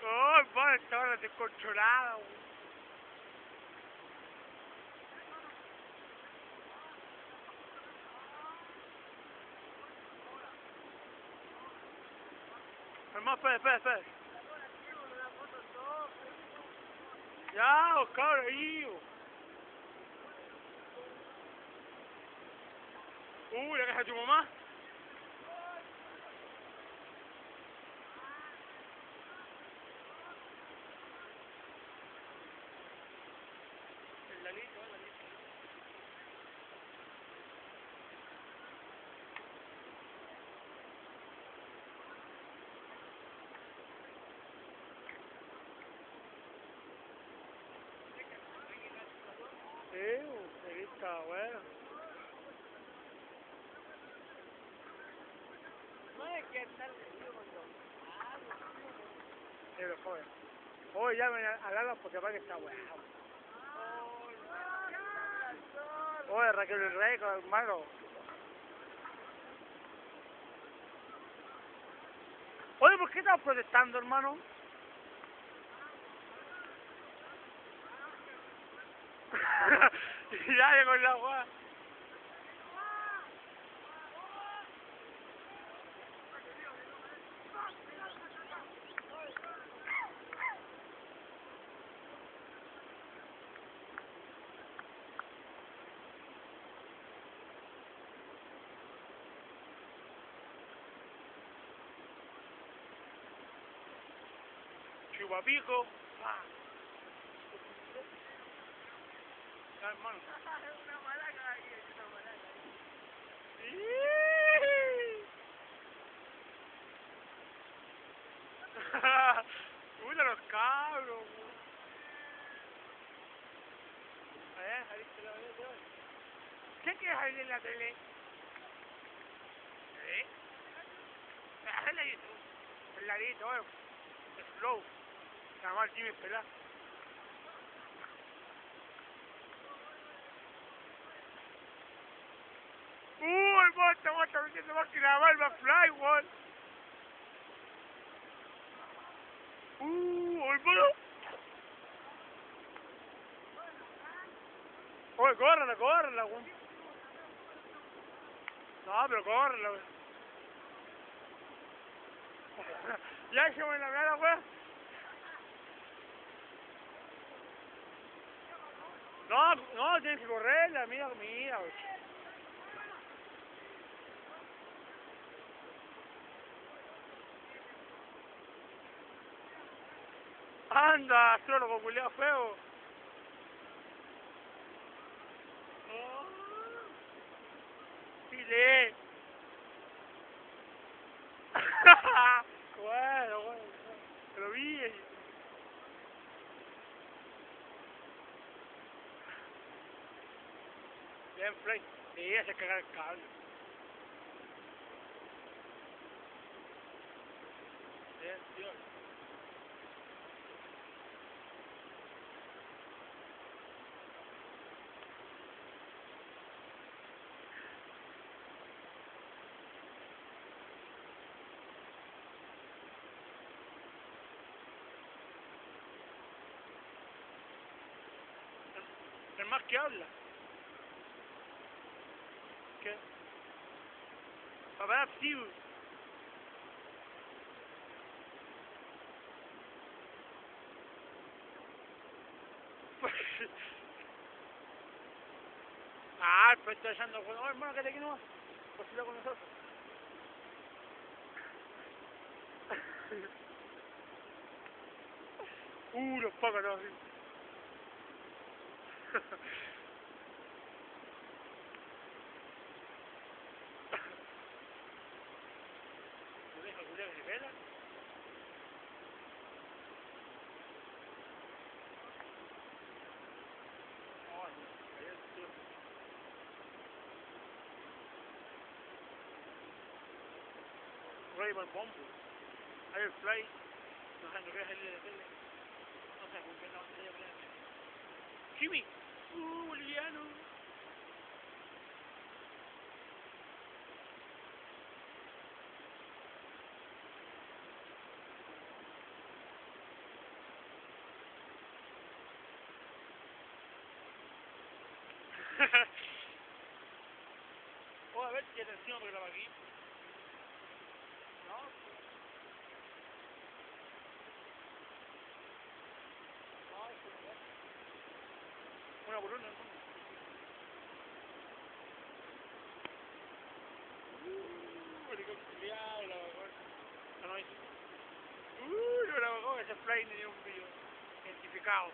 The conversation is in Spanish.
Oh, vale, estaba descontrolada, güey. Hermano, espera. Ya, oh, cabrón, ahí, oh. La casa de tu mamá. El Lalito. Sí, ahí está, bueno. No hay que estar pero joder. Hoy llamen al Alan porque va que está bueno. Oye, Raquel el Rey, hermano. Oye, ¿por qué estás protestando, hermano? Ya llegó el agua. Chupapico. Ya, hermano. Una maraca ahí, una maraca. Uy, de los cabros. ¿Qué quieres salir en la tele? ¿Eh? Hazla en YouTube. El ladito, el flow. Nada más Jimmy Pelá. El bot está metiendo más que la barba fly, wall. El bot. Oye, córrela, weón. No, pero córrela, weón. Ya se me la mierda, weón. No, tienes que correrla, mira, weón. Anda, astrólogo, culiao feo. Chile. Bueno. Lo vi. Bien, Frey. Sí, se cagar el cable. Bien, tío. El más que habla. ¿Qué? Papá, sí. Pues estoy echando con... Oh, hermano, quédate aquí nomás. Pues con nosotros. Los pocos, no. ¿Lo deja culiar de vela? Raymond Bombo. Airfly. No sé, no quieres salir de tele. No sé, porque no se llama. Jimmy. Boliviano. Oh, a ver, y atención, porque estaba aquí. No. No, una por una, ¿no? Helicóptero, la vagón. No, no, no la vagón, ese fly ni un video identificado.